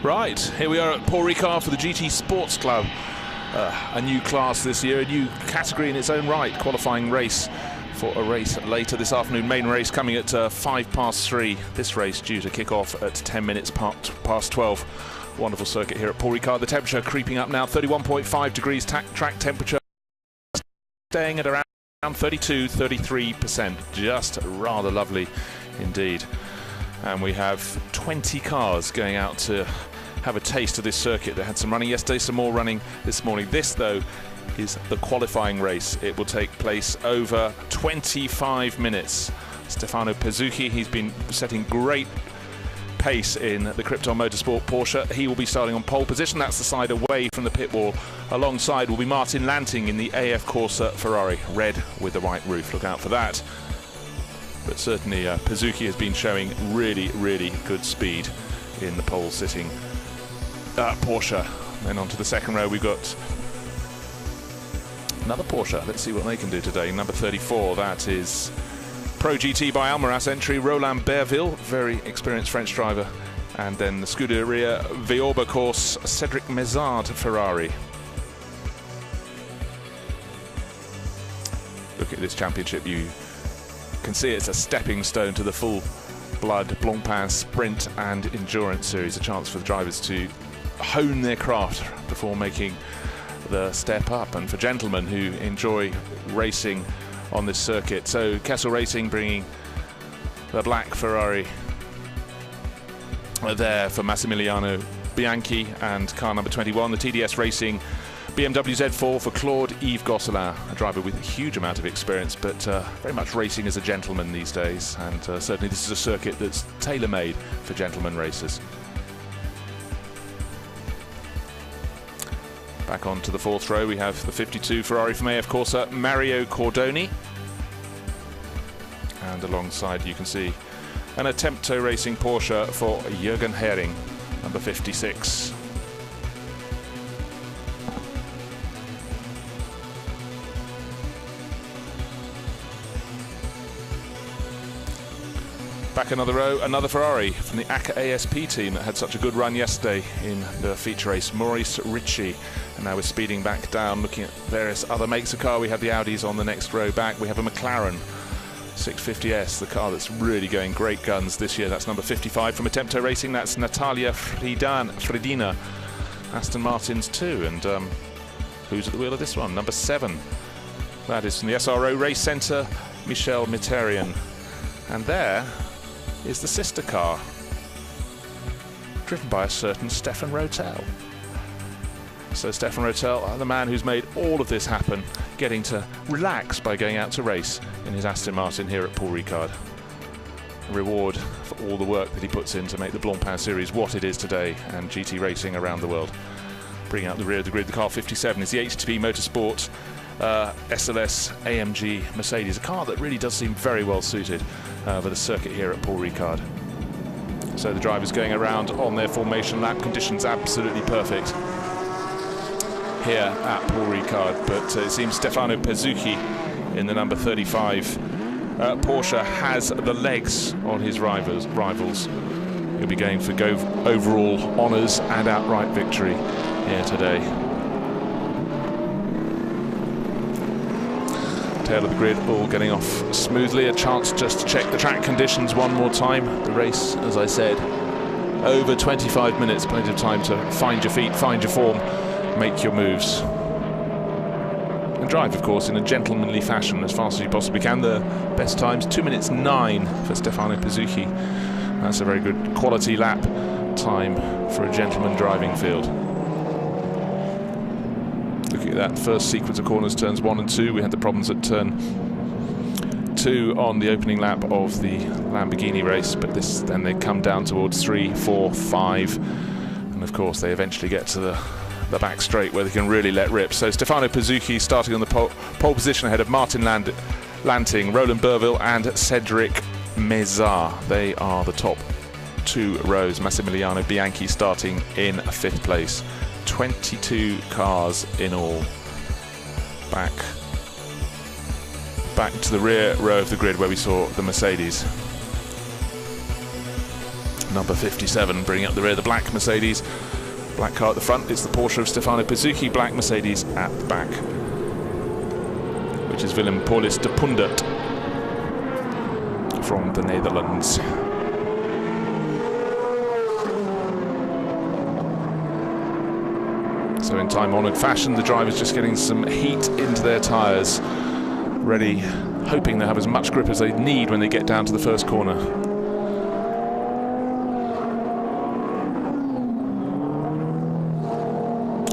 Right, here we are at Paul Ricard for the GT Sports Club. A new class this year, a new category in its own right, qualifying race for a race later this afternoon. Main race coming at 3:05. This race due to kick off at 10 minutes past 12. Wonderful circuit here at Paul Ricard. The temperature creeping up now, 31.5 degrees track temperature, staying at around 32-33%. Just rather lovely indeed. And we have 20 cars going out to have a taste of this circuit. They had some running yesterday, some more running this morning. This, though, is the qualifying race. It will take place over 25 minutes. Stefano Pezzucchi, he's been setting great pace in the Krypton Motorsport Porsche. He will be starting on pole position. That's the side away from the pit wall. Alongside will be Martin Lanting in the AF Corsa Ferrari, red with the white roof. Look out for that. But certainly Pezzucchi has been showing really, really good speed in the pole sitting Porsche. Then onto the second row we've got another Porsche. Let's see what they can do today. Number 34, that is Pro GT by Almaraz entry, Roland Berville, very experienced French driver. And then the Scuderia Vioba course, Cedric Mézard Ferrari. Look at this championship. You can see it's a stepping stone to the full-blood Blancpain Sprint and Endurance Series, a chance for the drivers to hone their craft before making the step up, and for gentlemen who enjoy racing on this circuit. So Kessel Racing bringing the black Ferrari there for Massimiliano Bianchi and car number 21, the TDS Racing BMW Z4 for Claude-Yves Gosselin, a driver with a huge amount of experience, but very much racing as a gentleman these days, and certainly this is a circuit that's tailor-made for gentleman racers. Back onto the fourth row, we have the 52 Ferrari from AF Corsa, Mario Cordoni. And alongside you can see an Attempto Racing Porsche for Jürgen Hering, number 56. Back another row, another Ferrari from the ACA ASP team that had such a good run yesterday in the feature race, Maurice Ritchie. And now we're speeding back down, looking at various other makes of car. We have the Audis on the next row back. We have a McLaren 650S, the car that's really going great guns this year. That's number 55 from Attempto Racing. That's Natalia Fredina, Aston Martin's 2. And who's at the wheel of this one? Number 7. That is from the SRO Race Centre, Michel Miterian. And there is the sister car, driven by a certain Stefan Rotel. So Stefan Rotel, the man who's made all of this happen, getting to relax by going out to race in his Aston Martin here at Paul Ricard. Reward for all the work that he puts in to make the Blancpain Series what it is today, and GT racing around the world. Bringing out the rear of the grid, the car 57 is the HTP Motorsport SLS AMG Mercedes, a car that really does seem very well suited for the circuit here at Paul Ricard. So the drivers going around on their formation lap, conditions absolutely perfect here at Paul Ricard, but it seems Stefano Pezzucchi in the number 35 Porsche has the legs on his rivals. He'll be going for overall honours and outright victory here today. Tail of the grid all getting off smoothly. A chance just to check the track conditions one more time. The race, as I said, over 25 minutes, plenty of time to find your feet, find your form, make your moves. And drive, of course, in a gentlemanly fashion as fast as you possibly can. The best times, 2 minutes 9 for Stefano Pezzucchi. That's a very good quality lap time for a gentleman driving field. Looking at that first sequence of corners, turns 1 and 2. We had the problems at turn 2 on the opening lap of the Lamborghini race, but then they come down towards 3, 4, 5, and of course they eventually get to the back straight where they can really let rip. So Stefano Pezzucchi starting on the pole position ahead of Martin Lanting, Roland Berville and Cedric Mézard. They are the top 2 rows. Massimiliano Bianchi starting in 5th place. 22 cars in all. Back to the rear row of the grid where we saw the Mercedes. Number 57 bringing up the rear, the black Mercedes. Black car at the front, it's the Porsche of Stefano Pizzucchi, black Mercedes at the back, which is Willem Paulus de Pundert from the Netherlands. So in time-honoured fashion, the drivers just getting some heat into their tyres, ready, hoping they have as much grip as they need when they get down to the first corner.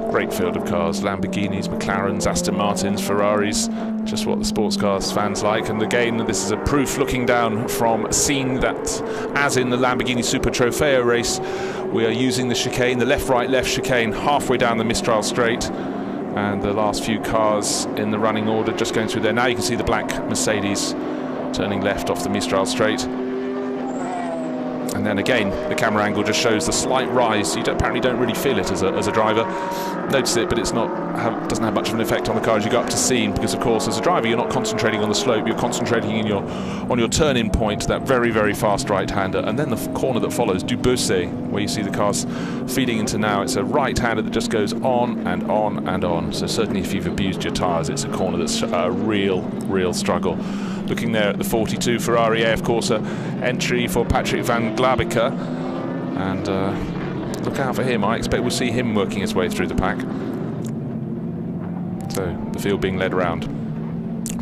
Great field of cars, Lamborghinis, McLarens, Aston Martins, Ferraris, just what the sports cars fans like. And again, this is a proof looking down from a scene that, as in the Lamborghini Super Trofeo race, we are using the chicane, the left-right-left chicane, halfway down the Mistral Straight. And the last few cars in the running order just going through there. Now you can see the black Mercedes turning left off the Mistral Straight. And then again, the camera angle just shows the slight rise. You apparently don't really feel it as a driver. Notice it, but it's doesn't have much of an effect on the car as you go up to scene, because of course as a driver you're not concentrating on the slope, you're concentrating on your turn-in point, that very, very fast right-hander, and then the corner that follows, Du Bousset, where you see the cars feeding into now. It's a right-hander that just goes on and on and on. So certainly if you've abused your tyres, it's a corner that's a real struggle. Looking there at the 42 Ferrari AF Corsa entry for Patrick van Glabeke, and look out for him. I expect we'll see him working his way through the pack. So the field being led around.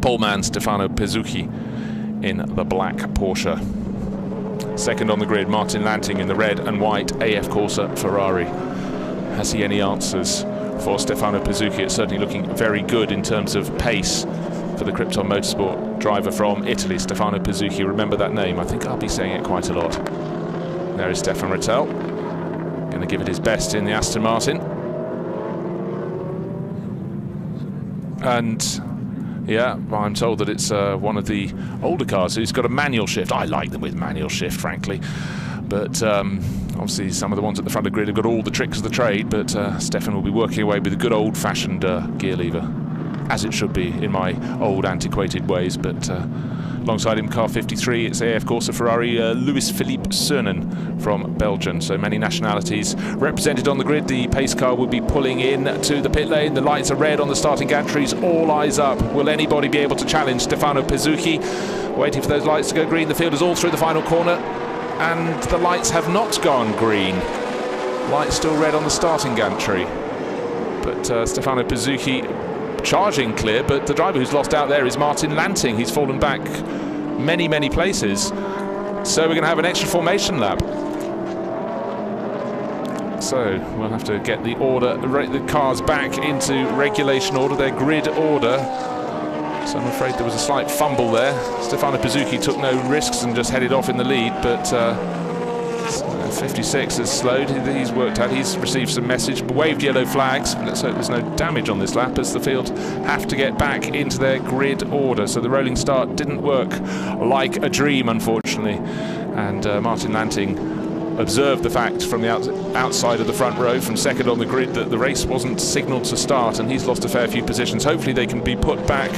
Poleman Stefano Pizzucchi in the black Porsche. Second on the grid, Martin Lanting in the red and white AF Corsa Ferrari. Has he any answers for Stefano Pizzucchi? It's certainly looking very good in terms of pace for the Krypton Motorsport driver from Italy, Stefano Pizzucchi. Remember that name, I think I'll be saying it quite a lot. There is Stefan Rettel, going to give it his best in the Aston Martin. And yeah, I'm told that it's one of the older cars who's got a manual shift. I like them with manual shift, frankly. But obviously some of the ones at the front of the grid have got all the tricks of the trade, but Stefan will be working away with a good old-fashioned gear lever, as it should be in my old antiquated ways. But alongside him, car 53, it's AF Corsa Ferrari, Louis-Philippe Cernan from Belgium. So many nationalities represented on the grid. The pace car will be pulling in to the pit lane. The lights are red on the starting gantries. All eyes up. Will anybody be able to challenge Stefano Pizzucchi? Waiting for those lights to go green. The field is all through the final corner, and the lights have not gone green. Lights still red on the starting gantry. But Stefano Pizzucchi charging clear, but the driver who's lost out there is Martin Lanting. He's fallen back many places. So we're going to have an extra formation lap. So we'll have to get the cars back into regulation order, their grid order. So I'm afraid there was a slight fumble there. Stefano Pizzucchi took no risks and just headed off in the lead, but 56 has slowed. He's worked out, he's received some message, waved yellow flags. Let's hope there's no damage on this lap, as the field have to get back into their grid order. So the rolling start didn't work like a dream, unfortunately. And Martin Lanting observed the fact from the outside of the front row, from second on the grid, that the race wasn't signalled to start, and he's lost a fair few positions. Hopefully they can be put back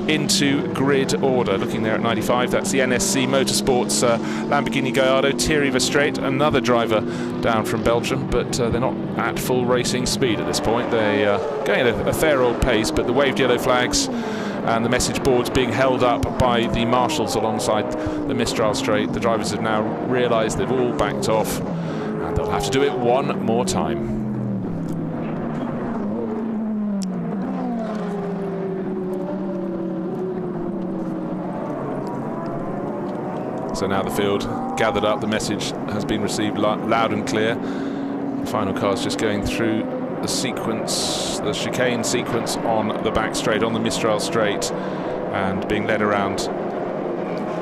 into grid order. Looking there at 95, that's the NSC Motorsports Lamborghini Gallardo, Thierry Verstraete, another driver down from Belgium, but they're not at full racing speed at this point. They're going at a fair old pace, but the waved yellow flags and the message boards being held up by the marshals alongside the Mistral Straight. The drivers have now realised they've all backed off, and they'll have to do it one more time. So now the field gathered up, the message has been received loud and clear. The final car's just going through the sequence, the chicane sequence on the back straight, on the Mistral Straight, and being led around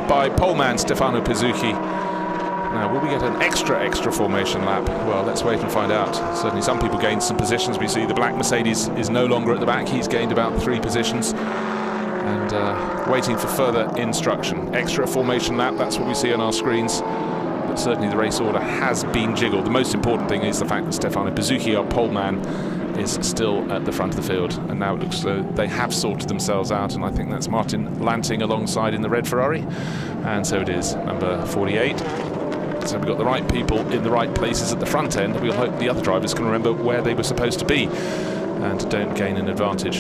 by poleman Stefano Pizzucchi. Now, will we get an extra formation lap? Well, let's wait and find out. Certainly some people gained some positions. We see the black Mercedes is no longer at the back. He's gained about 3 positions. And waiting for further instruction. Extra formation lap, that's what we see on our screens. But certainly the race order has been jiggled. The most important thing is the fact that Stefano Pizzucchi, our poleman, is still at the front of the field. And now it looks as though they have sorted themselves out, and I think that's Martin Lanting alongside in the red Ferrari. And so it is, number 48. So we've got the right people in the right places at the front end. We'll hope the other drivers can remember where they were supposed to be and don't gain an advantage.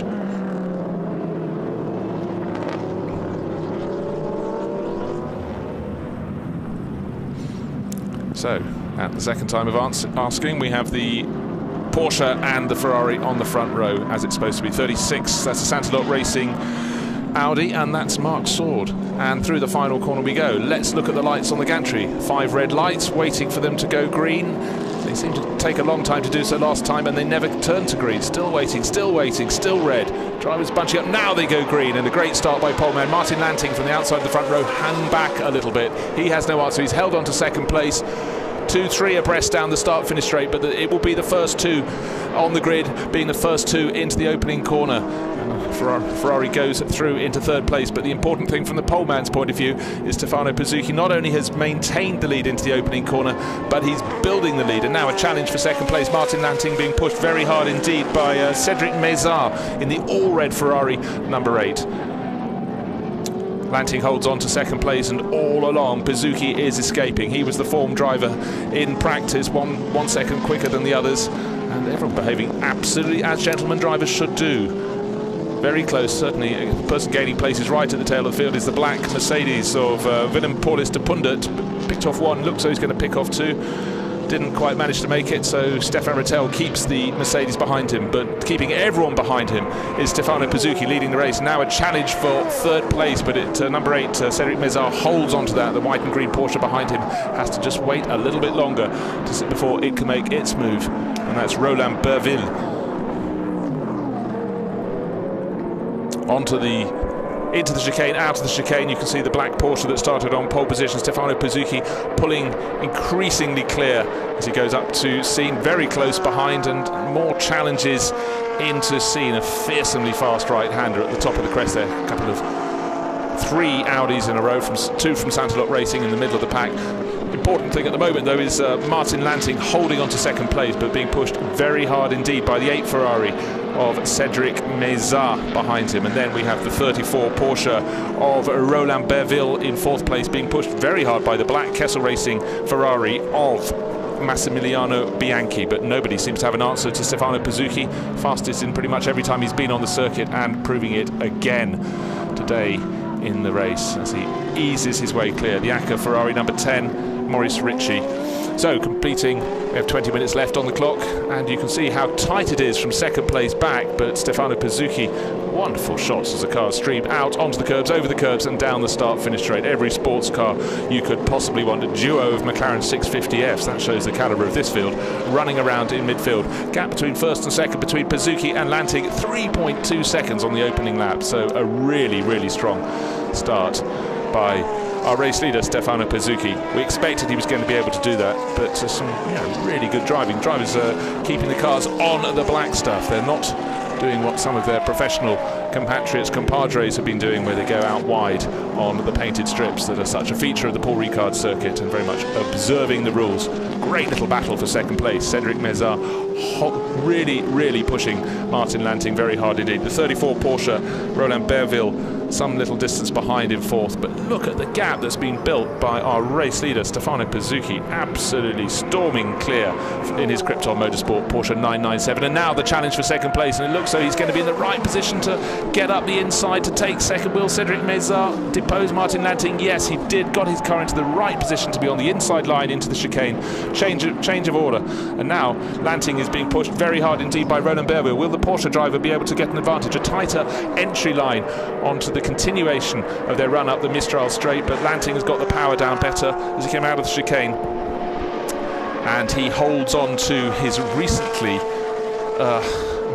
So, at the second time of asking, we have the Porsche and the Ferrari on the front row, as it's supposed to be. 36, that's a Santalot Racing Audi, and that's Mark Sword. And through the final corner we go. Let's look at the lights on the gantry. 5 red lights, waiting for them to go green. They seemed to take a long time to do so last time, and they never turned to green. Still waiting, still waiting, still red. Drivers bunching up, now they go green, and a great start by poleman Martin Lanting from the outside of the front row. Hang back a little bit. He has no answer, he's held on to second place. 2-3 abreast down the start-finish straight, but it will be the first 2 on the grid, being the first 2 into the opening corner. Ferrari goes through into third place, but the important thing from the poleman's point of view is Stefano Pizzucchi not only has maintained the lead into the opening corner, but he's building the lead, and now a challenge for second place. Martin Lanting being pushed very hard indeed by Cedric Mézard in the all-red Ferrari number 8. Lanting holds on to second place, and all along Pizzucchi is escaping. He was the form driver in practice, one second quicker than the others, and everyone behaving absolutely as gentlemen drivers should do. Very close, certainly. The person gaining places right at the tail of the field is the black Mercedes of Willem Paulus de Pundert. Picked off 1, looks like he's going to pick off 2. Didn't quite manage to make it, so Stefan Rattel keeps the Mercedes behind him, but keeping everyone behind him is Stefano Pizzucchi leading the race. Now a challenge for third place, but at number 8, Cedric Mézard holds onto that. The white and green Porsche behind him has to just wait a little bit longer before it can make its move, and that's Roland Berville. Into the chicane, out of the chicane. You can see the black Porsche that started on pole position. Stefano Pizzucchi pulling increasingly clear as he goes up to Scene, very close behind, and more challenges into Scene. A fearsomely fast right-hander at the top of the crest there. A couple of 3 Audis in a row, 2 from Santalot Racing in the middle of the pack. Important thing at the moment though is Martin Lanting holding on to second place, but being pushed very hard indeed by the 8 Ferrari of Cedric Mézard behind him. And then we have the 34 Porsche of Roland Berville in 4th place, being pushed very hard by the black Kessel Racing Ferrari of Massimiliano Bianchi, but nobody seems to have an answer to Stefano Pizzucchi, fastest in pretty much every time he's been on the circuit, and proving it again today in the race as he eases his way clear. The ACA Ferrari number 10, Maurice Ritchie. So completing, we have 20 minutes left on the clock, and you can see how tight it is from second place back, but Stefano Pizzucchi, wonderful shots as the cars stream out onto the curbs, over the curbs, and down the start-finish straight. Every sports car you could possibly want. A duo of McLaren 650Fs, that shows the calibre of this field, running around in midfield. Gap between first and second between Pizzucchi and Lanting, 3.2 seconds on the opening lap, so a really, really strong start by our race leader Stefano Pizzucchi. We expected he was going to be able to do that, but some really good driving. Drivers are keeping the cars on the black stuff. They're not doing what some of their professional compatriots, compadres have been doing, where they go out wide on the painted strips that are such a feature of the Paul Ricard circuit, and very much observing the rules. Great little battle for second place. Cedric Mézard really, really pushing Martin Lanting very hard indeed. The 34 Porsche, Roland Berville, some little distance behind in 4th, but look at the gap that's been built by our race leader Stefano Pizzucchi, absolutely storming clear in his Krypton Motorsport Porsche 997. And now the challenge for second place, and it looks so he's going to be in the right position to get up the inside to take second. Will Cedric Mézard depose Martin Lanting? Yes, he did. Got his car into the right position to be on the inside line into the chicane. Change of order, and now Lanting is being pushed very hard indeed by Roland Berville. Will the Porsche driver be able to get an advantage? A tighter entry line onto the continuation of their run up the Mistral straight, but Lanting has got the power down better as he came out of the chicane, and he holds on to his recently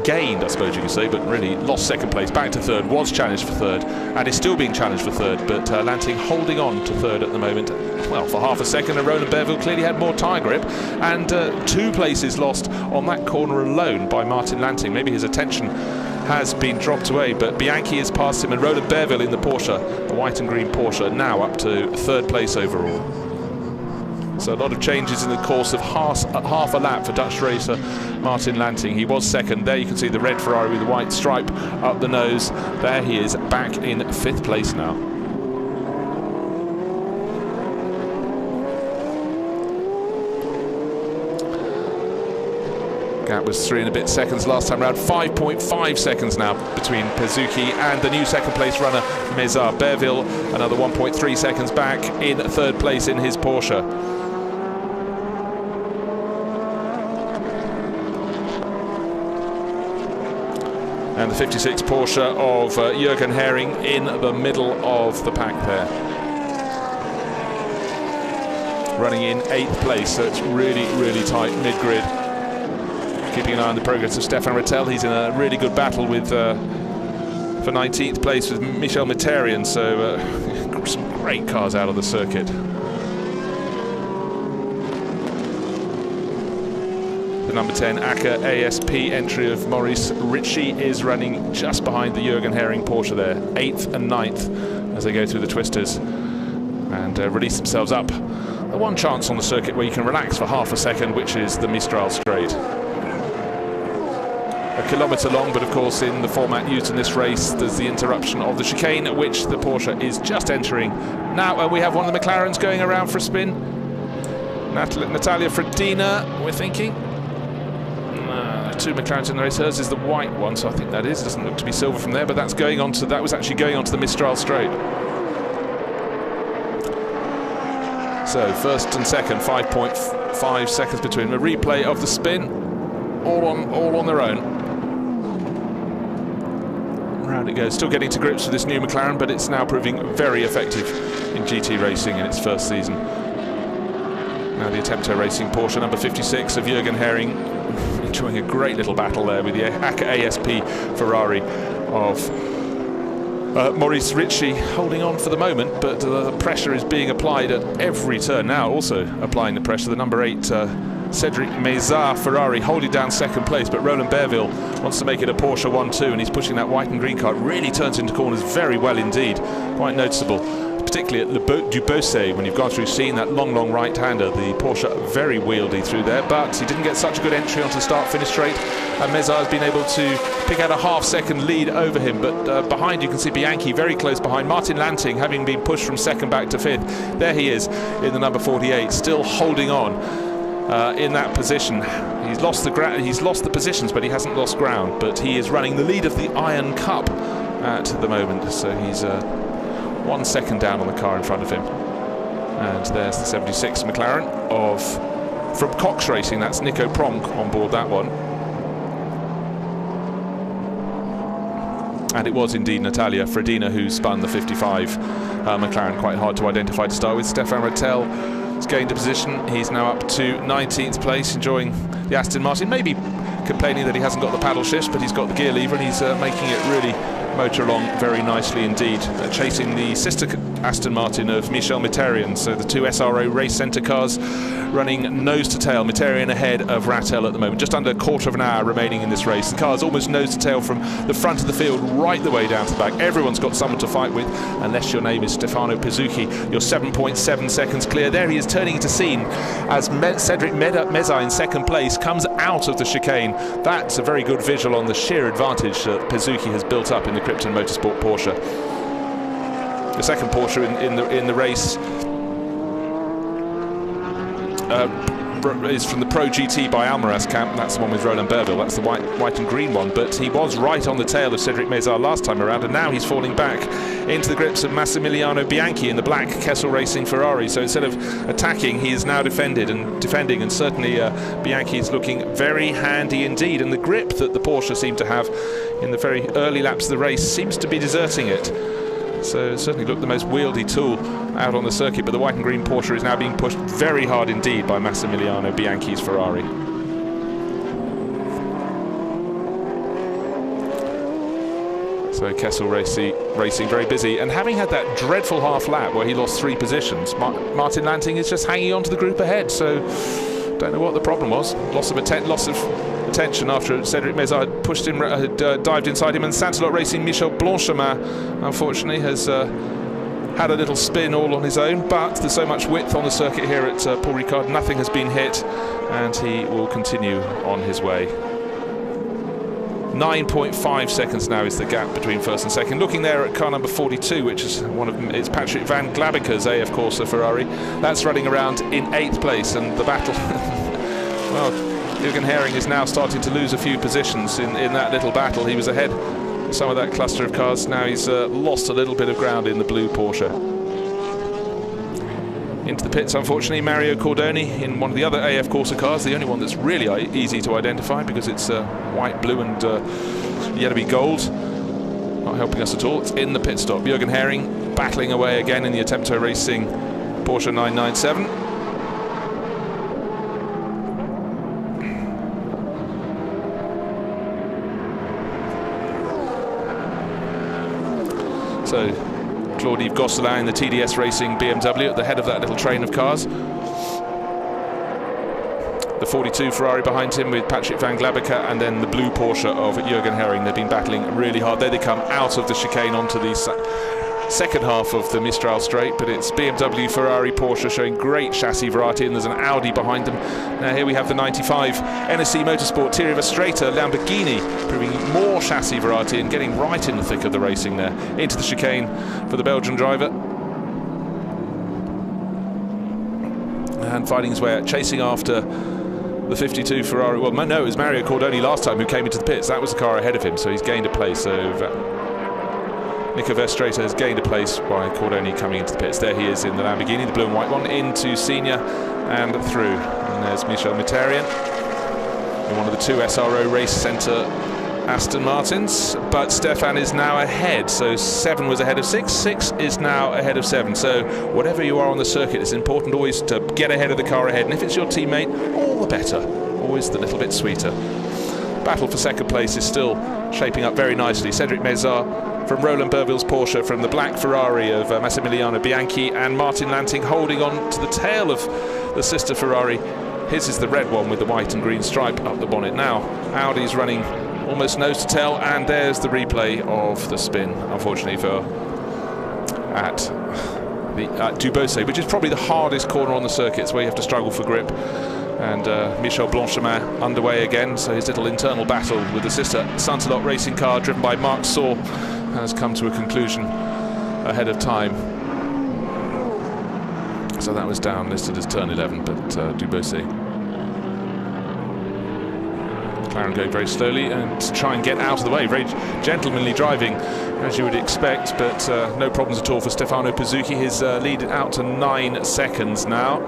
gained, I suppose you could say, but really lost second place, back to third, was challenged for third, and is still being challenged for third, but Lanting holding on to third at the moment, well, for half a second, and Roland Berville clearly had more tyre grip, and 2 places lost on that corner alone by Martin Lanting. Maybe his attention has been dropped away, but Bianchi has passed him, and Roland Berville in the Porsche, the white and green Porsche, now up to 3rd place overall. So a lot of changes in the course of half a lap for Dutch racer Martin Lanting. He was second. There you can see the red Ferrari with the white stripe up the nose. There he is, back in 5th place now. Gap was 3 and a bit seconds last time around. 5.5 seconds now between Pezzucchi and the new second place runner Mezar. Berville another 1.3 seconds back in third place in his Porsche. And the 56 Porsche of Jürgen Hering in the middle of the pack there, running in 8th place, so it's really, really tight mid-grid. Keeping an eye on the progress of Stefan Rettel. He's in a really good battle with for 19th place with Michel Miterien, so some great cars out of the circuit. The number 10 ACA ASP entry of Maurice Ritchie is running just behind the Jürgen Hering Porsche there, 8th and 9th as they go through the twisters and release themselves up. The one chance on the circuit where you can relax for half a second, which is the Mistral Straight. A kilometre long, but of course in the format used in this race there's the interruption of the chicane, which the Porsche is just entering now, and we have one of the McLarens going around for a spin. Natalia Fredina, we're thinking. 2 McLarens in the race. Hers is the white one, so I think that is. It doesn't look to be silver from there, but that's going on to, that was actually going on to the Mistral Straight. So first and second, 5.5 seconds between. A replay of the spin, all on their own. Round it goes, still getting to grips with this new McLaren, but it's now proving very effective in GT racing in its first season. Now the Attempto Racing Porsche number 56 of Jürgen Hering, enjoying a great little battle there with the ACA ASP Ferrari of Maurice Ritchie, holding on for the moment, but the pressure is being applied at every turn. Now also applying the pressure, the number 8 Cedric Mezar Ferrari holding down second place, but Roland Berville wants to make it a Porsche 1-2, and he's pushing that white and green car. It really turns into corners very well indeed, quite noticeable, particularly at Le Boat du Beausset when you've gone through seeing that long right-hander. The Porsche very wieldy through there, but he didn't get such a good entry onto the start-finish straight, and Mezar has been able to pick out a half-second lead over him, but behind you can see Bianchi very close behind. Martin Lanting having been pushed from second back to 5th. There he is in the number 48, still holding on in that position. He's lost the positions, but he hasn't lost ground. But he is running the lead of the Iron Cup at the moment, so he's 1 second down on the car in front of him. And there's the 76 McLaren from Cox Racing. That's Nico Pronk on board that one. And it was indeed Natalia Fredina who spun the 55 McLaren. Quite hard to identify to start with. Stefan Rettel has gained a position. He's now up to 19th place, enjoying the Aston Martin. Maybe complaining that he hasn't got the paddle shifts, but he's got the gear lever, and he's making it really motor along very nicely indeed, chasing the sister Aston Martin of Michel Miterien. So the 2 SRO Race Centre cars running nose to tail. Miterien ahead of Rattel at the moment, just under a quarter of an hour remaining in this race. The car's almost nose to tail from the front of the field right the way down to the back. Everyone's got someone to fight with, unless your name is Stefano Pezzucchi. You're 7.7 seconds clear. There he is turning into scene as Cedric Mezar in second place comes out of the chicane. That's a very good visual on the sheer advantage that Pezzucchi has built up in the Krypton Motorsport Porsche. The second Porsche in the race is from the Pro GT by Almaraz camp. That's the one with Roland Berville. That's the white and green one. But he was right on the tail of Cedric Mezar last time around, and now he's falling back into the grips of Massimiliano Bianchi in the black Kessel Racing Ferrari. So instead of attacking, he is now defending, and certainly Bianchi is looking very handy indeed. And the grip that the Porsche seemed to have in the very early laps of the race seems to be deserting it. So it certainly looked the most wieldy tool out on the circuit, but the white and green Porsche is now being pushed very hard indeed by Massimiliano Bianchi's Ferrari. So Kessel Racing very busy, and having had that dreadful half lap where he lost 3 positions, Martin Lanting is just hanging on to the group ahead. So don't know what the problem was. Loss of attention after Cedric Mezar had pushed him, dived inside him, and Santalot Racing Michel Blanchemin unfortunately has had a little spin all on his own, but there's so much width on the circuit here at Paul Ricard, nothing has been hit, and he will continue on his way. 9.5 seconds now is the gap between first and second. Looking there at car number 42, which is it's Patrick Van Glabica's AF Corsa Ferrari. That's running around in 8th place, and the battle, well, Jürgen Hering is now starting to lose a few positions in that little battle. He was ahead of some of that cluster of cars. Now he's lost a little bit of ground in the blue Porsche. Into the pits, unfortunately, Mario Cordoni in one of the other AF Corsa cars, the only one that's really easy to identify because it's white, blue and yellowy gold. Not helping us at all. It's in the pit stop. Jürgen Hering battling away again in the Attempto Racing Porsche 997. So Claude-Yves Gosselin in the TDS Racing BMW at the head of that little train of cars. The 42 Ferrari behind him with Patrick van Glabbeker, and then the blue Porsche of Jürgen Hering. They've been battling really hard. There they come out of the chicane onto the second half of the Mistral Straight, but it's BMW, Ferrari, Porsche showing great chassis variety, and there's an Audi behind them. Now here we have the 95 NSC Motorsport Thierry Verstraete Lamborghini, proving more chassis variety and getting right in the thick of the racing there. Into the chicane for the Belgian driver. And finding his way out, chasing after the 52 Ferrari. Well, no, it was Mario Cordoni last time who came into the pits. That was the car ahead of him, so he's gained a place. So Nico Verstraete has gained a place by Cordoni coming into the pits. There he is in the Lamborghini, the blue and white one, into Senior and through. And there's Michel Mutarian in one of the two SRO Race Centre Aston Martins. But Stefan is now ahead. So 7 was ahead of 6. 6 is now ahead of 7. So whatever you are on the circuit, it's important always to get ahead of the car ahead. And if it's your teammate, all the better. Always the little bit sweeter. Battle for second place is still shaping up very nicely. Cedric Mézard from Roland Burville's Porsche, from the black Ferrari of Massimiliano Bianchi, and Martin Lanting holding on to the tail of the sister Ferrari. His is the red one with the white and green stripe up the bonnet. Now Audi's running almost nose to tail, and there's the replay of the spin, unfortunately for at Duboce, which is probably the hardest corner on the circuit. It's where you have to struggle for grip. And Michel Blanchemin underway again, so his little internal battle with the sister Saint-Elot racing car driven by Marc Saur has come to a conclusion ahead of time. So that was down, listed as turn 11, but Duboce. McLaren going very slowly and to try and get out of the way. Very gentlemanly driving, as you would expect, but no problems at all for Stefano Pizzucchi. His lead out to 9 seconds now.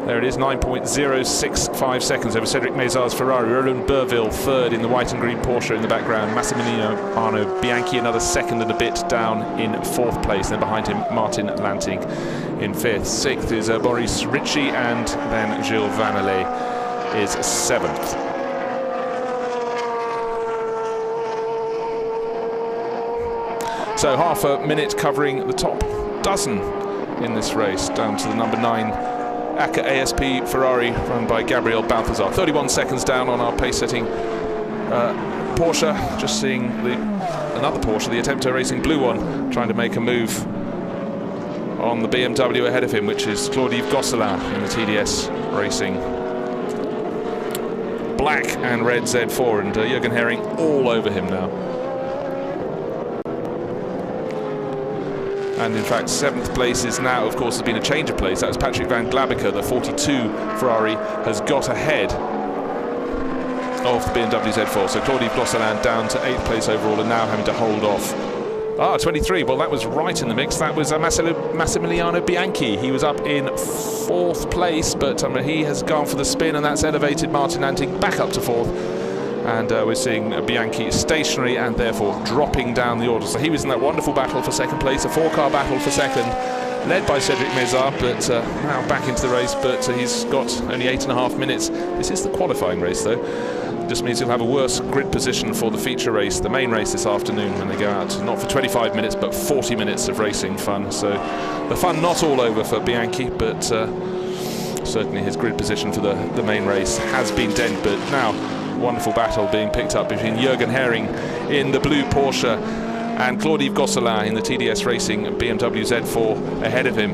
There it is, 9.065 seconds over Cedric Mézard's Ferrari. Roland Burville third in the white and green Porsche in the background. Massimiliano Bianchi another second and a bit down in 4th place. Then behind him, Martin Lanting in 5th. 6th is Boris Ricci, and then Gilles Vannelet is 7th. So half a minute covering the top dozen in this race, down to the number 9 ACA ASP Ferrari run by Gabriel Balthazar. 31 seconds down on our pace-setting Porsche. Just seeing another Porsche, the Attempto Racing blue one, trying to make a move on the BMW ahead of him, which is Claude-Yves Gosselin in the TDS Racing black and red Z4, and Jürgen Hering all over him now. And in fact, 7th place is now, of course, there's been a change of place. That was Patrick van Glabbeker, the 42 Ferrari, has got ahead of the BMW Z4. So Claude-Yves Gosselin down to 8th place overall, and now having to hold off. 23, well, that was right in the mix. That was Massimiliano Bianchi. He was up in 4th place, but he has gone for the spin, and that's elevated Martin Lanting back up to 4th. And we're seeing Bianchi stationary and therefore dropping down the order. So he was in that wonderful battle for second place, a 4-car battle for second, led by Cedric Mézard, but now back into the race, but he's got only 8.5 minutes. This is the qualifying race, though. It just means he'll have a worse grid position for the feature race, the main race this afternoon, when they go out, not for 25 minutes, but 40 minutes of racing fun. So the fun not all over for Bianchi, but certainly his grid position for the main race has been dent. But now, wonderful battle being picked up between Jürgen Hering in the blue Porsche and Claude-Yves Gosselin in the TDS Racing BMW Z4 ahead of him.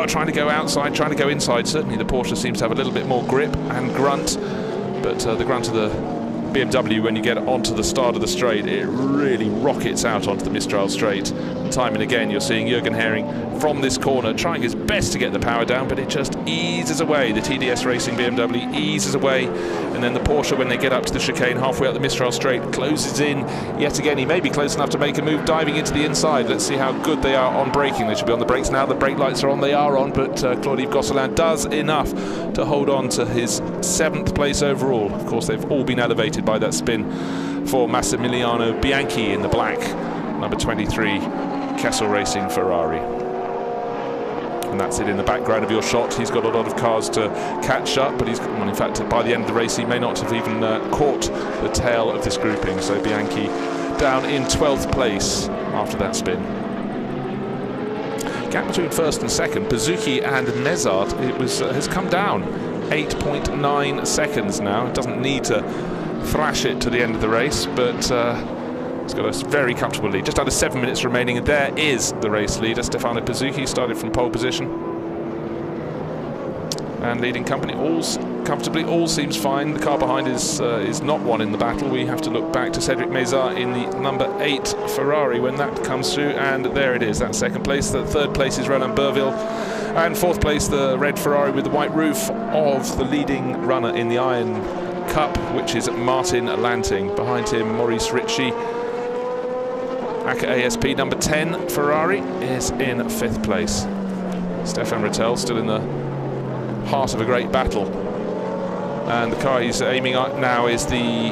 Trying to go outside, trying to go inside. Certainly the Porsche seems to have a little bit more grip and grunt, but the grunt of the BMW, when you get onto the start of the straight, it really rockets out onto the Mistral Straight Time and again, you're seeing Jürgen Hering from this corner trying his best to get the power down, but it just eases away. The TDS Racing BMW eases away, and then the Porsche, when they get up to the chicane halfway up the Mistral Straight, closes in yet again. He may be close enough to make a move, diving into the inside. Let's see how good they are on braking. They should be on the brakes now. The brake lights are on. They are on, but Claude-Yves Gosselin does enough to hold on to his 7th place overall. Of course, they've all been elevated by that spin for Massimiliano Bianchi in the black, number 23, Kessel Racing Ferrari. And that's it in the background of your shot. He's got a lot of cars to catch up, but well, in fact, by the end of the race, he may not have even caught the tail of this grouping. So Bianchi down in 12th place after that spin. Gap between first and second, Bezuki and Nezard, has come down 8.9 seconds now. It doesn't need to thrash it to the end of the race, but it's got a very comfortable lead. Just under 7 minutes remaining, and there is the race leader. Stefano Bezuki started from pole position and leading company comfortably. All seems fine. The car behind is not one in the battle. We have to look back to Cedric Mézard in the number 8 Ferrari when that comes through, and there it is. That's second place. The third place is Roland Bourvil, and fourth place the red Ferrari with the white roof of the leading runner in the Iron Cup, which is Martin Lanting. Behind him, Maurice Ritchie. ACA ASP number 10 Ferrari is in 5th place. Stefan Rattel still in the heart of a great battle, and the car he's aiming at now is the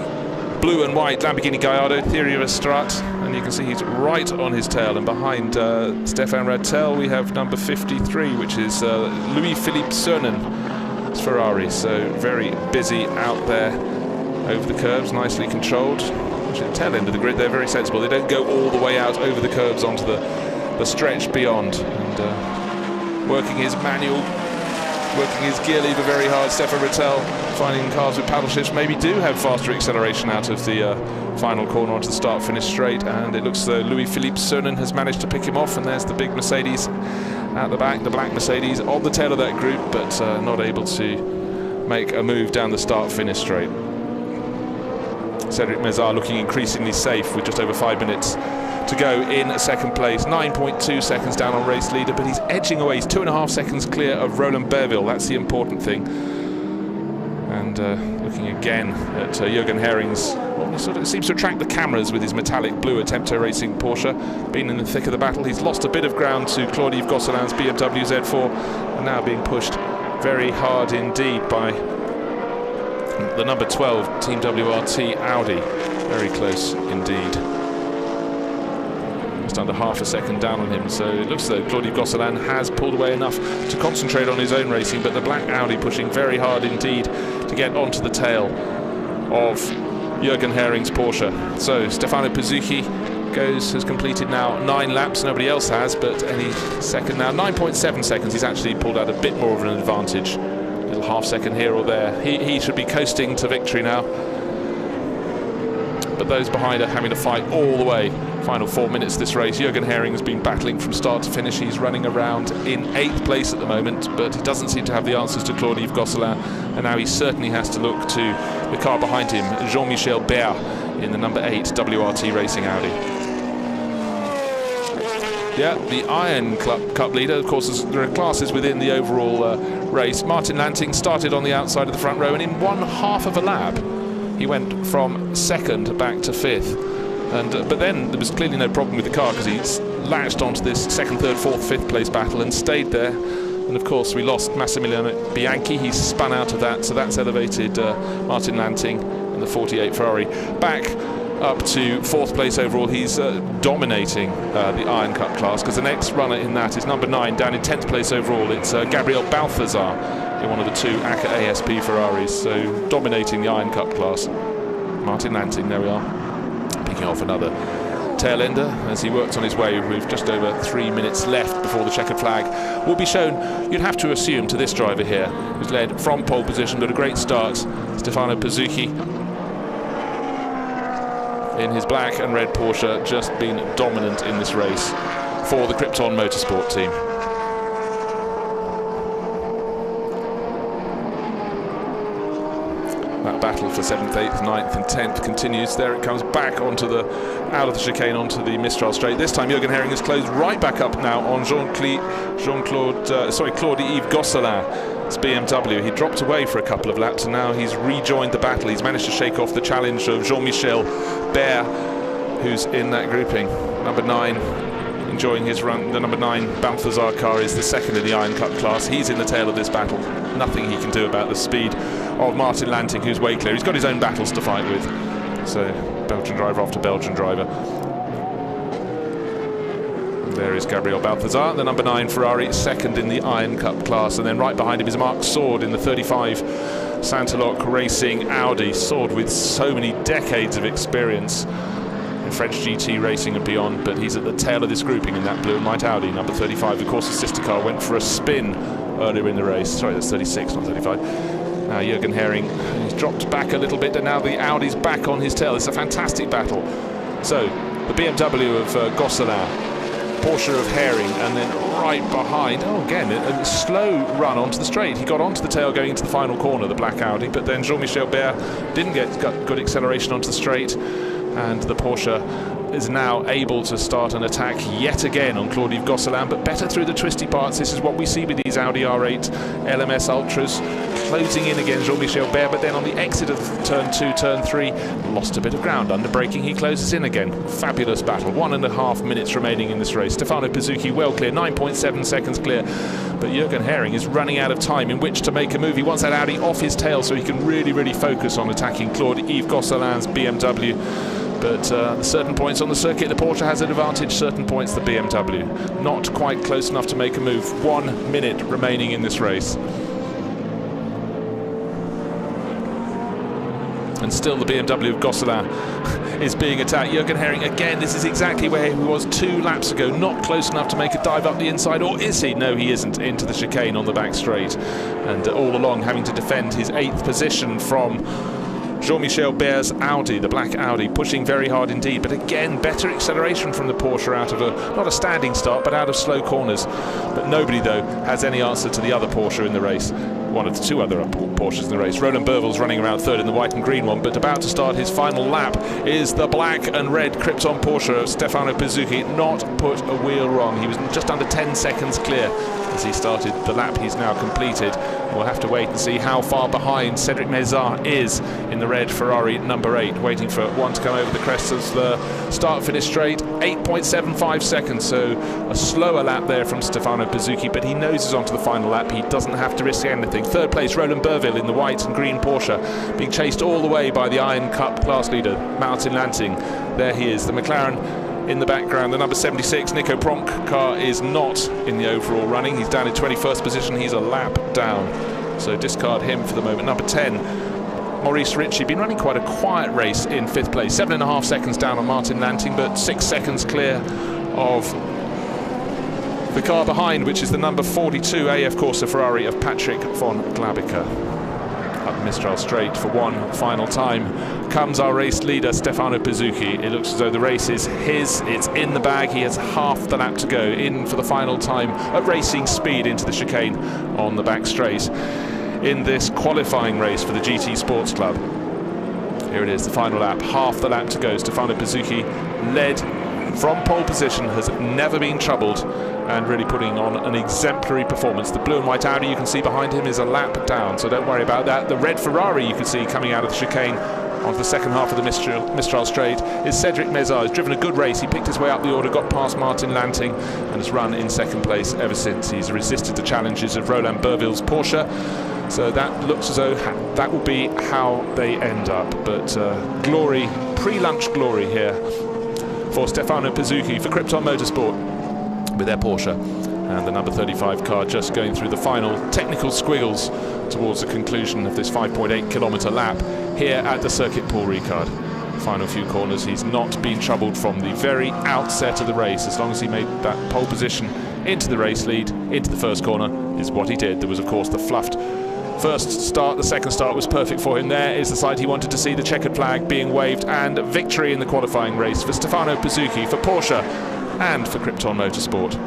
blue and white Lamborghini Gallardo Theory of a Strut, and you can see he's right on his tail. And behind Stefan Rattel we have number 53, which is Louis-Philippe Sonnen's Ferrari. So very busy out there over the curbs, nicely controlled. Actually, the tail end of the grid, they're very sensible. They don't go all the way out over the curbs onto the stretch beyond. And working his manual, working his gear lever very hard. Stefan Rattel finding cars with paddle shifts maybe do have faster acceleration out of the final corner onto the start-finish straight. And it looks as though Louis-Philippe Sonnen has managed to pick him off. And there's the big Mercedes at the back, the black Mercedes on the tail of that group, but not able to make a move down the start-finish straight. Cedric Mézard looking increasingly safe with just over 5 minutes to go in second place. 9.2 seconds down on race leader, but he's edging away. He's 2.5 seconds clear of Roland Bourvil. That's the important thing. And looking again at Jürgen Hering's, well, he sort of seems to attract the cameras with his metallic blue Attempto Racing Porsche. Been in the thick of the battle. He's lost a bit of ground to Claude-Yves Gosselin's BMW Z4, and now being pushed very hard indeed by the number 12 Team WRT Audi. Very close indeed. Just under half a second down on him, so it looks as though Claude-Yves Gosselin has pulled away enough to concentrate on his own racing, but the black Audi pushing very hard indeed to get onto the tail of Jürgen Hering's Porsche. So Stefano Bezuki has completed now 9 laps. Nobody else has, but any second now. 9.7 seconds. He's actually pulled out a bit more of an advantage. Little half second here or there. He should be coasting to victory now, but those behind are having to fight all the way. Final 4 minutes of this race. Jürgen Hering has been battling from start to finish. He's running around in 8th place at the moment, but he doesn't seem to have the answers to Claude-Yves Gosselin, and now he certainly has to look to the car behind him, Jean-Michel Bert in the number 8 WRT Racing Audi. Yeah, the Iron Cup leader. Of course, there are classes within the overall race. Martin Lanting started on the outside of the front row, and in 1/2 of a lap, he went from 2nd back to 5th. But then there was clearly no problem with the car, because he latched onto this 2nd, 3rd, 4th, 5th place battle and stayed there. And of course, we lost Massimiliano Bianchi. He's spun out of that, so that's elevated Martin Lanting in the 48 Ferrari back up to 4th place overall. He's dominating the Iron Cup class, because the next runner in that is number 9, down in 10th place overall. It's Gabriel Balthazar in one of the 2 ACA ASP Ferraris, so dominating the Iron Cup class. Martin Lanting, there we are, picking off another tail ender as he works on his way with just over 3 minutes left before the checkered flag will be shown. You'd have to assume to this driver here, who's led from pole position, but a great start, Stefano Bezuki, in his black and red Porsche, just been dominant in this race for the Krypton Motorsport team. That battle for 7th, 8th, 9th and 10th continues. There it comes back out of the chicane onto the Mistral straight. This time Jürgen Hering has closed right back up now on Claude-Yves Gosselin's BMW. He dropped away for a couple of laps and now he's rejoined the battle. He's managed to shake off the challenge of Jean-Michel Baer, who's in that grouping. Number 9 enjoying his run. The number 9 Balthazar car is the second in the Iron Cup class. He's in the tail of this battle. Nothing he can do about the speed of Martin Lanting, who's way clear. He's got his own battles to fight with. So Belgian driver after Belgian driver. There is Gabriel Balthazar, the number 9 Ferrari, second in the Iron Cup class. And then right behind him is Marc Sword in the 35 Santalok Racing Audi. Sword with so many decades of experience in French GT racing and beyond, but he's at the tail of this grouping in that blue and white Audi. Number 35, of course, the sister car, went for a spin earlier in the race. Sorry, that's 36, not 35. Now Jürgen Hering, he's dropped back a little bit, and now the Audi's back on his tail. It's a fantastic battle. So the BMW of Gosselin, Porsche of Hering, and then right behind, again, a slow run onto the straight. He got onto the tail going into the final corner, the black Audi, but then Jean-Michel Baer didn't get good acceleration onto the straight, and the Porsche is now able to start an attack yet again on Claude-Yves Gosselin, but better through the twisty parts. This is what we see with these Audi R8 LMS Ultras. Closing in again, Jean-Michel Baer, but then on the exit of turn 2, turn 3, lost a bit of ground. Under braking, he closes in again. Fabulous battle. 1.5 minutes remaining in this race. Stefano Pizzucchi well clear, 9.7 seconds clear. But Jürgen Hering is running out of time in which to make a move. He wants that Audi off his tail so he can really focus on attacking Claude-Yves Gosselin's BMW. But certain points on the circuit, the Porsche has an advantage. Certain points, the BMW. Not quite close enough to make a move. 1 minute remaining in this race. And still the BMW of Gosselin is being attacked. Jürgen Hering, again, this is exactly where he was 2 laps ago. Not close enough to make a dive up the inside, or is he? No, he isn't. Into the chicane on the back straight. And all along having to defend his 8th position from Jean-Michel Baer's Audi, the black Audi, pushing very hard indeed. But again, better acceleration from the Porsche out of not a standing start, but out of slow corners. But nobody, though, has any answer to the other Porsche in the race. One of the 2 other Porsches in the race. Roland Bervel's running around 3rd in the white and green one, but about to start his final lap is the black and red Krypton Porsche of Stefano Pizzucchi. Not put a wheel wrong. He was just under 10 seconds clear as he started the lap he's now completed. We'll have to wait and see how far behind Cedric Mézard is in the red Ferrari number 8, waiting for one to come over the crest of the start-finish straight. 8.75 seconds, so a slower lap there from Stefano Pizzucchi, but he noses onto the final lap. He doesn't have to risk anything. 3rd place, Roland Bervel in the white and green Porsche, being chased all the way by the Iron Cup class leader, Martin Lanting. There he is, the McLaren in the background. The number 76 Nico Pronk car is not in the overall running. He's down in 21st position. He's a lap down, so discard him for the moment. Number 10 Maurice Ritchie, been running quite a quiet race in 5th place. 7.5 seconds down on Martin Lanting, but 6 seconds clear of the car behind, which is the number 42 AF Corsa Ferrari of Patrick von Glabiker. Up Mistral straight for one final time comes our race leader, Stefano Pizzucchi. It looks as though the race is his. It's in the bag. He has half the lap to go. In for the final time at racing speed into the chicane on the back straight in this qualifying race for the GT Sports Club. Here it is, the final lap. Half the lap to go. Stefano Pizzucchi led from pole position, has never been troubled, and really putting on an exemplary performance. The blue and white Audi you can see behind him is a lap down, so don't worry about that. The red Ferrari you can see coming out of the chicane onto the second half of the Mistral straight is Cedric Mézard. He's driven a good race. He picked his way up the order, got past Martin Lanting, and has run in 2nd place ever since. He's resisted the challenges of Roland Bervel's Porsche, so that looks as though that will be how they end up. But glory, pre-lunch glory here for Stefano Pizzucchi, for Krypton Motorsport with their Porsche, and the number 35 car just going through the final technical squiggles towards the conclusion of this 5.8 kilometre lap here at the circuit Paul Ricard. Final few corners, he's not been troubled from the very outset of the race. As long as he made that pole position into the race lead, into the first corner, is what he did. There was of course the fluffed first start. The second start was perfect for him. There is the side he wanted to see, the checkered flag being waved, and victory in the qualifying race for Stefano Pizzucchi, for Porsche and for Krypton Motorsport.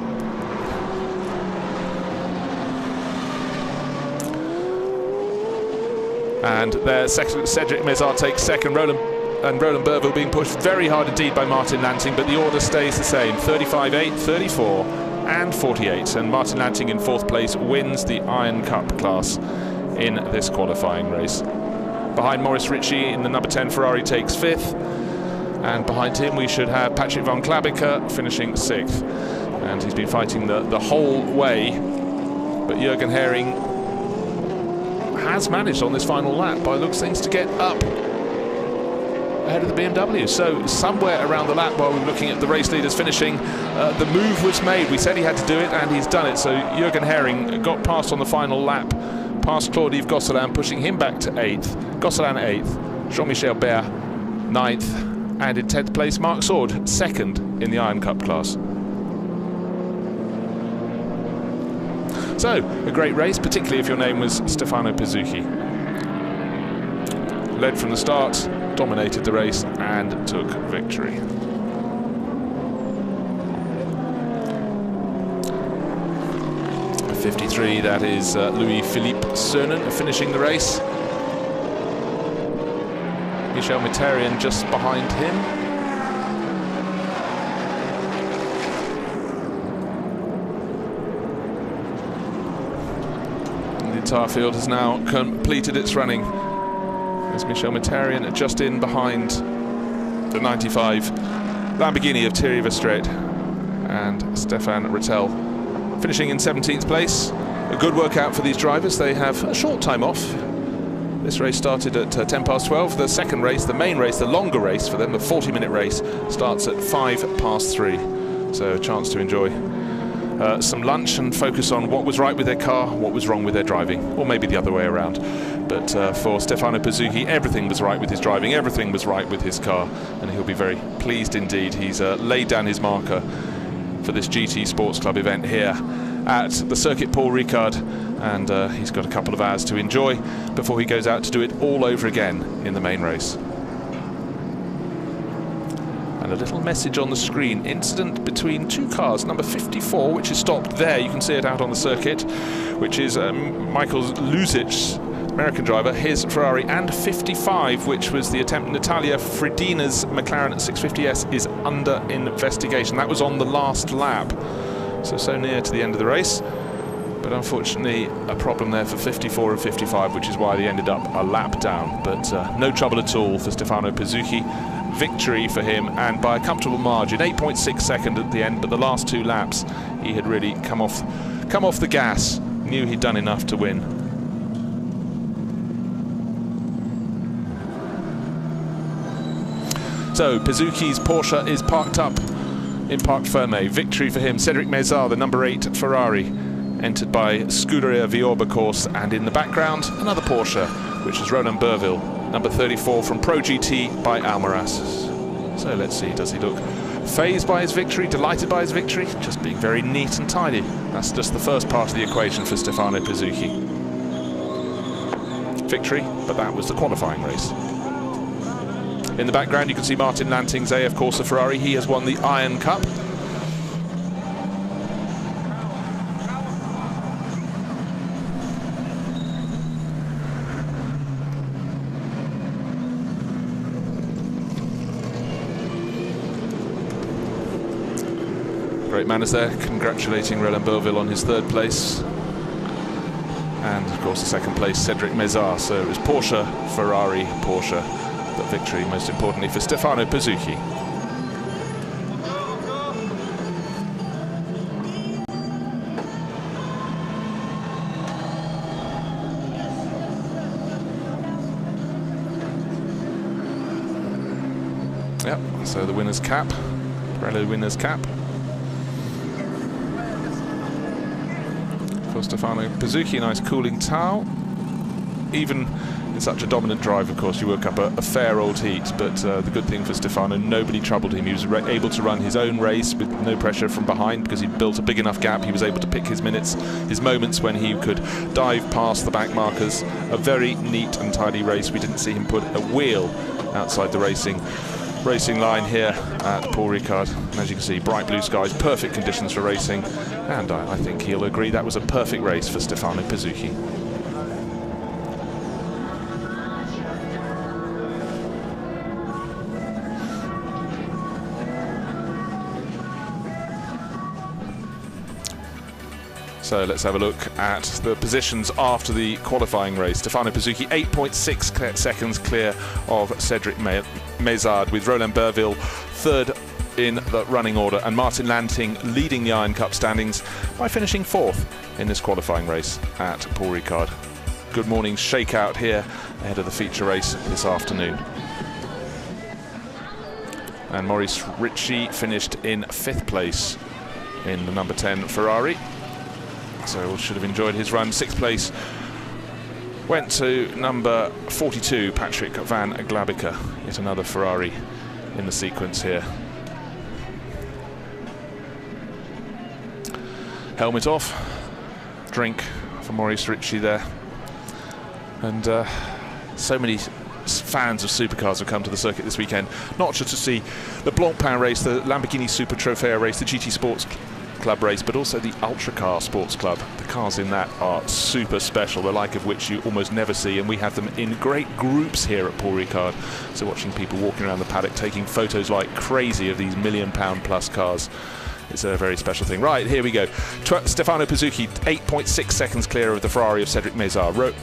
And there, Cedric Mézard takes second. Roland Berville being pushed very hard indeed by Martin Lanting, but the order stays the same: 35.8, 34 and 48. And Martin Lanting in fourth place wins the Iron Cup class in this qualifying race. Behind Maurice Ritchie in the number 10 Ferrari takes fifth, and behind him we should have Patrick van Klabbeke finishing sixth. And he's been fighting the whole way, but Jürgen Hering has managed on this final lap, by looks things, to get up ahead of the BMW. So somewhere around the lap, while we were looking at the race leaders finishing, the move was made. We said he had to do it, and he's done it. So Jürgen Hering got past on the final lap, past Claude-Yves Gosselin, pushing him back to 8th. Gosselin 8th, Jean-Michel Bert 9th, and in 10th place Marc Sword 2nd in the Iron Cup class. So, a great race, particularly if your name was Stefano Pizzucchi. Led from the start, dominated the race and took victory. At 53, that is Louis-Philippe Soenen finishing the race. Michel Mouterian just behind him. The entire field has now completed its running. There's Michel Mouterian just in behind the 95 Lamborghini of Thierry Verstraete, and Stéphane Rettel finishing in 17th place. A good workout for these drivers. They have a short time off. This race started at 10 past 12. The second race, the main race, the longer race for them, the 40-minute race, starts at 5 past 3. So a chance to enjoy some lunch and focus on what was right with their car, what was wrong with their driving, or maybe the other way around. But for Stefano Pizzucchi, everything was right with his driving, everything was right with his car, and he'll be very pleased indeed. He's laid down his marker for this GT Sports Club event here at the Circuit Paul Ricard, and he's got a couple of hours to enjoy before he goes out to do it all over again in the main race. And a little message on the screen: incident between two cars. Number 54, which is stopped there, you can see it out on the circuit, which is Michael Luzic's American driver, his Ferrari, and 55, which was the attempt Natalia Fridina's McLaren 650S, is under investigation. That was on the last lap, so near to the end of the race. But unfortunately, a problem there for 54 and 55, which is why they ended up a lap down. But no trouble at all for Stefano Pizzucchi. Victory for him, and by a comfortable margin, 8.6 seconds at the end. But the last two laps, he had really come off the gas. Knew he'd done enough to win. So Pizzucchi's Porsche is parked up in Parc Fermé. Victory for him. Cedric Mézard, the number 8 Ferrari, entered by Scuderia Viorba course, and in the background another Porsche, which is Roland Berville, number 34 from Pro GT by Almaraz. So let's see, does he look fazed by his victory, delighted by his victory? Just being very neat and tidy. That's just the first part of the equation for Stefano Pizzucchi. Victory, but that was the qualifying race. In the background you can see Martin Lanting's AF Corsa Ferrari. He has won the Iron Cup. Great manners there, congratulating Roland Berville on his third place. And of course the second place, Cedric Mézard. So it was Porsche, Ferrari, Porsche. But victory, most importantly, for Stefano Pizzucchi. Yep, so the winner's cap, Pirelli winner's cap. For Stefano Pizzucchi, nice cooling towel. Even in such a dominant drive, of course, you work up a fair old heat, but the good thing for Stefano, nobody troubled him. He was able to run his own race with no pressure from behind, because he built a big enough gap. He was able to pick his minutes, his moments when he could dive past the back markers. A very neat and tidy race. We didn't see him put a wheel outside the racing line here at Paul Ricard. And as you can see, bright blue skies, perfect conditions for racing, and I think he'll agree that was a perfect race for Stefano Pizzucchi. So let's have a look at the positions after the qualifying race. Stefano Pizzucchi 8.6 seconds clear of Cedric Mézard, with Roland Berville third in the running order, and Martin Lanting leading the Iron Cup standings by finishing fourth in this qualifying race at Paul Ricard. Good morning shakeout here ahead of the feature race this afternoon. And Maurice Ritchie finished in 5th place in the number 10 Ferrari. So should have enjoyed his run. 6th place went to number 42, Patrick van Glabica. Yet another Ferrari in the sequence here. Helmet off, drink for Maurice Ritchie there. And so many fans of supercars have come to the circuit this weekend, not just to see the Blancpain race, the Lamborghini Super Trofeo race, the GT Sports Club race, but also the Ultracar Sports Club. The cars in that are super special, the like of which you almost never see, and we have them in great groups here at Paul Ricard. So watching people walking around the paddock taking photos like crazy of these £1 million plus cars, it's a very special thing. Right, here we go. Stefano Pizzucchi 8.6 seconds clear of the Ferrari of Cedric Mézard.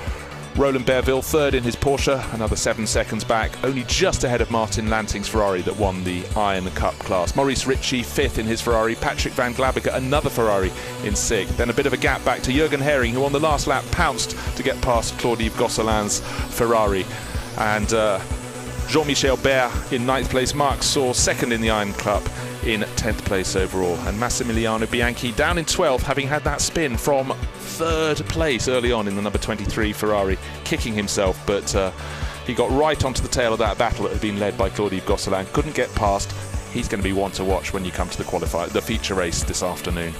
Roland Berville third in his Porsche, another 7 seconds back, only just ahead of Martin Lanting's Ferrari that won the Iron Cup class. Maurice Ritchie 5th in his Ferrari, Patrick van Glabica another Ferrari in 6th. Then a bit of a gap back to Jürgen Hering, who on the last lap pounced to get past Claude-Yves Gosselin's Ferrari. And Jean-Michel Baer in 9th place, Marc Saur 2nd in the Iron Cup in 10th place overall, and Massimiliano Bianchi down in 12th, having had that spin from 3rd place early on in the number 23 Ferrari, kicking himself, but he got right onto the tail of that battle that had been led by Claude-Yves Gosselin, couldn't get past. He's going to be one to watch when you come to the feature race this afternoon.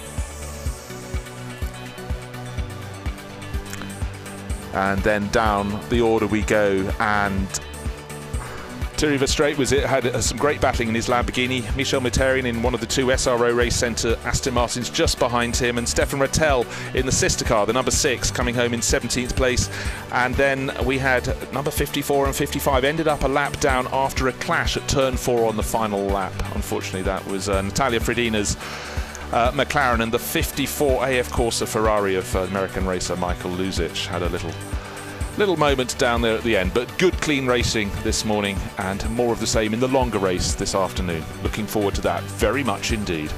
And then down the order we go, and Thierry Verstraete had some great battling in his Lamborghini. Michel Mouterian in one of the 2 SRO Race Centre Aston Martins just behind him, and Stefan Rattel in the sister car, the number 6, coming home in 17th place. And then we had number 54 and 55 ended up a lap down after a clash at turn 4 on the final lap. Unfortunately, that was Natalia Fridina's McLaren, and the 54 AF Corsa Ferrari of American racer Michael Luzic had a little moment down there at the end. But good clean racing this morning, and more of the same in the longer race this afternoon. Looking forward to that very much indeed.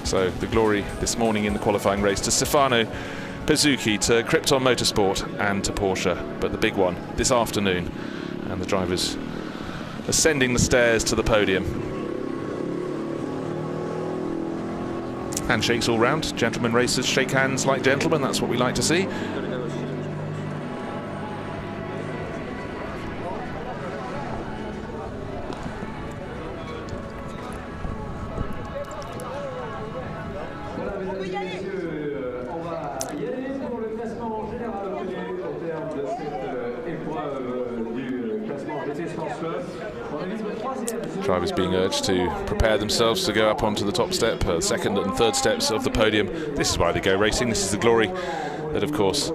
So the glory this morning in the qualifying race to Stefano Pizzucchi, to Krypton Motorsport and to Porsche, but the big one this afternoon, and the drivers ascending the stairs to the podium. Handshakes all round. Gentlemen racers shake hands like gentlemen. That's what we like to see. Drivers being urged to prepare themselves to go up onto the top step, second and third steps of the podium. This is why they go racing. This is the glory that, of course,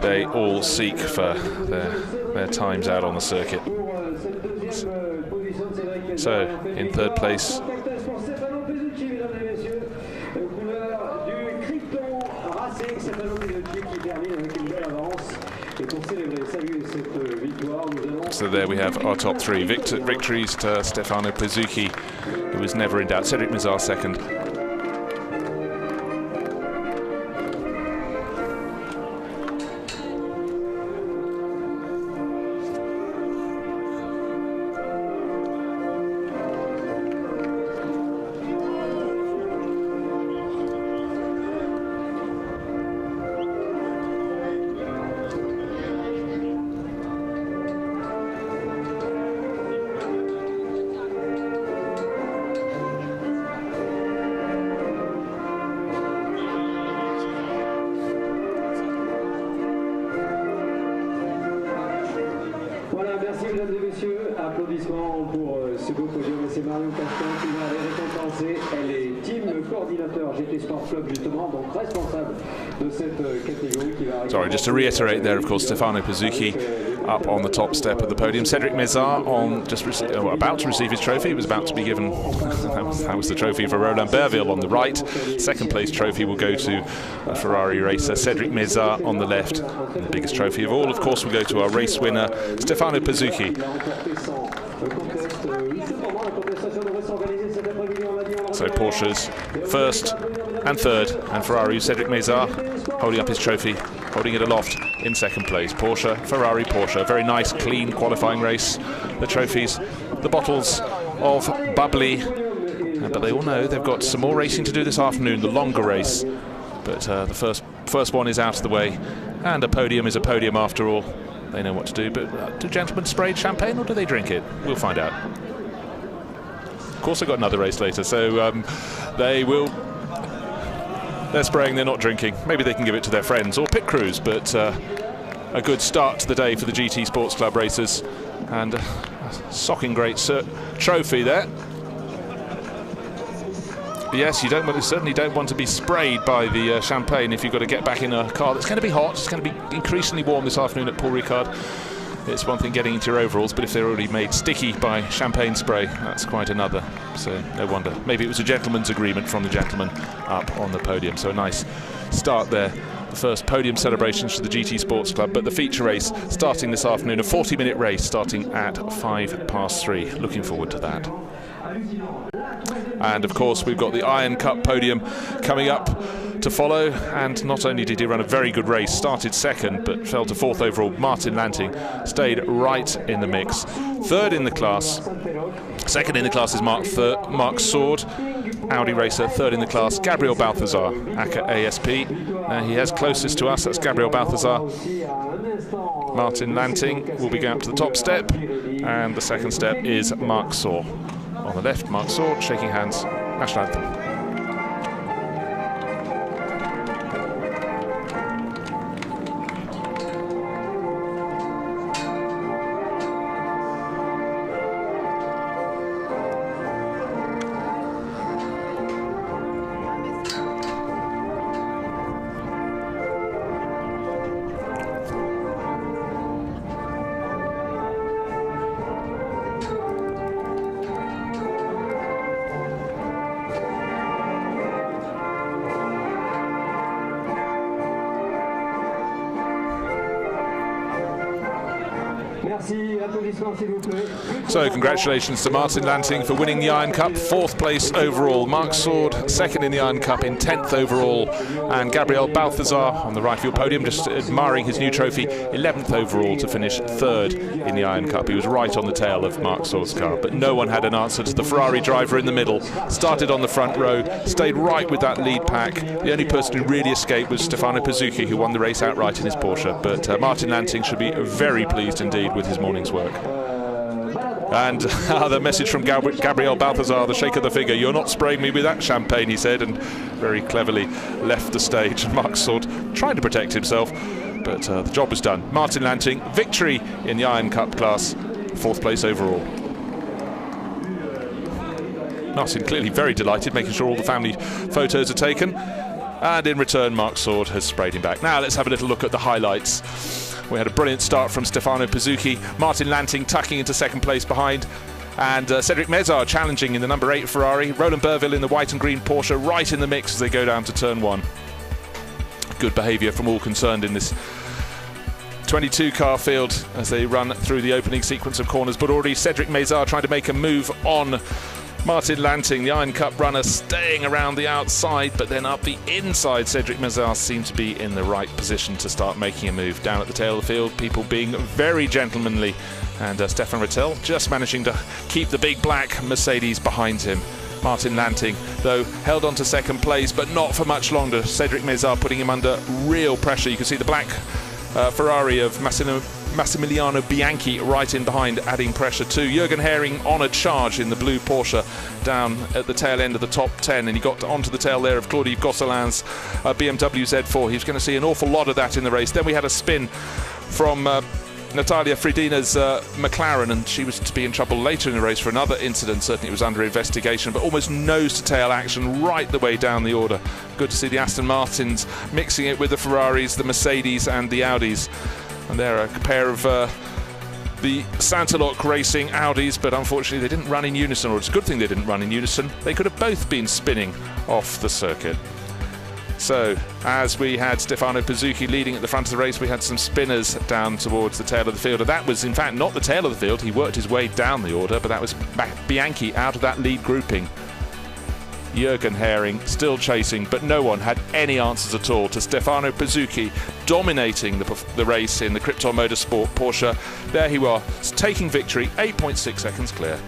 they all seek for their times out on the circuit. So, in 3rd place, so there we have our top 3 victories to Stefano Pizzucchi, who was never in doubt. Cedric Mézard 2nd. Mesdames et messieurs, applaudissements pour ce beau podium. C'est Marion Caston qui va les récompenser. Elle est team coordinateur GT Sport Club, justement, donc responsable de cette catégorie qui va... Sorry, just to reiterate there, of course, Stefano Pizzucchi up on the top step of the podium. Cedric Mézard on about to receive his trophy. He was about to be given that was the trophy for Roland Berville on the right. Second place trophy will go to a Ferrari racer Cedric Mézard on the left. And the biggest trophy of all, of course, will go to our race winner Stefano Pizzucchi. So Porsche's first and third, and Ferrari Cedric Mézard holding up his trophy, holding it aloft in second place. Porsche, Ferrari, Porsche. Very nice, clean qualifying race. The trophies, the bottles of bubbly, but they all know they've got some more racing to do this afternoon, the longer race. But the first one is out of the way, and a podium is a podium after all. They know what to do, but do gentlemen spray champagne or do they drink it? We'll find out. Of course, they've got another race later, so they're spraying, they're not drinking. Maybe they can give it to their friends or pit crews, but a good start to the day for the GT Sports Club racers, and a socking great trophy there. Yes, you certainly don't want to be sprayed by the champagne if you've got to get back in a car that's going to be hot. It's going to be increasingly warm this afternoon at Paul Ricard. It's one thing getting into your overalls, but if they're already made sticky by champagne spray, that's quite another. So no wonder. Maybe it was a gentleman's agreement from the gentleman up on the podium. So a nice start there. The first podium celebrations for the GT Sports Club, but the feature race starting this afternoon, a 40-minute race starting at 3:05. Looking forward to that. And of course we've got the Iron Cup podium coming up to follow, and not only did he run a very good race, started second but fell to fourth overall. Martin Lanting stayed right in the mix. Third in the class, second in the class is Mark Sword, Audi racer. Third in the class, Gabriel Balthazar, aka ASP. He has closest to us, that's Gabriel Balthazar. Martin Lanting will be going up to the top step, and the second step is Mark Sword. On the left, Mark Sword shaking hands, national anthem. So congratulations to Martin Lanting for winning the Iron Cup, 4th place overall. Mark Sword, second in the Iron Cup in 10th overall. And Gabriel Balthazar on the right field podium, just admiring his new trophy, 11th overall to finish 3rd in the Iron Cup. He was right on the tail of Mark Sword's car, but no one had an answer to the Ferrari driver in the middle. Started on the front row, stayed right with that lead pack. The only person who really escaped was Stefano Pizzucchi, who won the race outright in his Porsche. But Martin Lanting should be very pleased indeed with his morning's work. And the message from Gabriel Balthazar, the shake of the finger. You're not spraying me with that champagne, he said, and very cleverly left the stage. Mark Sword trying to protect himself, but the job was done. Martin Lanting, victory in the Iron Cup class, 4th place overall. Martin clearly very delighted, making sure all the family photos are taken. And in return, Mark Sword has sprayed him back. Now let's have a little look at the highlights. We had a brilliant start from Stefano Pizzucchi, Martin Lanting tucking into second place behind, and Cedric Mézard challenging in the number 8 Ferrari. Roland Berville in the white and green Porsche right in the mix as they go down to turn 1. Good behaviour from all concerned in this 22 car field as they run through the opening sequence of corners, but already Cedric Mézard trying to make a move on Martin Lanting, the Iron Cup runner, staying around the outside, but then up the inside. Cedric Mézard seemed to be in the right position to start making a move. Down at the tail of the field, people being very gentlemanly, and Stefan Vettel just managing to keep the big black Mercedes behind him. Martin Lanting, though, held on to second place, but not for much longer. Cedric Mézard putting him under real pressure. You can see the black Ferrari of Massimiliano Bianchi right in behind, adding pressure too. Jürgen Hering on a charge in the blue Porsche down at the tail end of the top 10, and he got onto the tail there of Claude Gosselin's BMW Z4. He was going to see an awful lot of that in the race. Then we had a spin from Natalia Fridina's McLaren, and she was to be in trouble later in the race for another incident. Certainly it was under investigation, but almost nose-to-tail action right the way down the order. Good to see the Aston Martins mixing it with the Ferraris, the Mercedes and the Audis. And they're a pair of the Santalok Racing Audis, but unfortunately they didn't run in unison, or it's a good thing they didn't run in unison. They could have both been spinning off the circuit. So, as we had Stefano Pizzucchi leading at the front of the race, we had some spinners down towards the tail of the field. And that was, in fact, not the tail of the field. He worked his way down the order, but that was Bianchi out of that lead grouping. Jürgen Hering still chasing, but no one had any answers at all to Stefano Pizzucchi dominating the race in the Krypton Motorsport Porsche. There he was, taking victory, 8.6 seconds clear.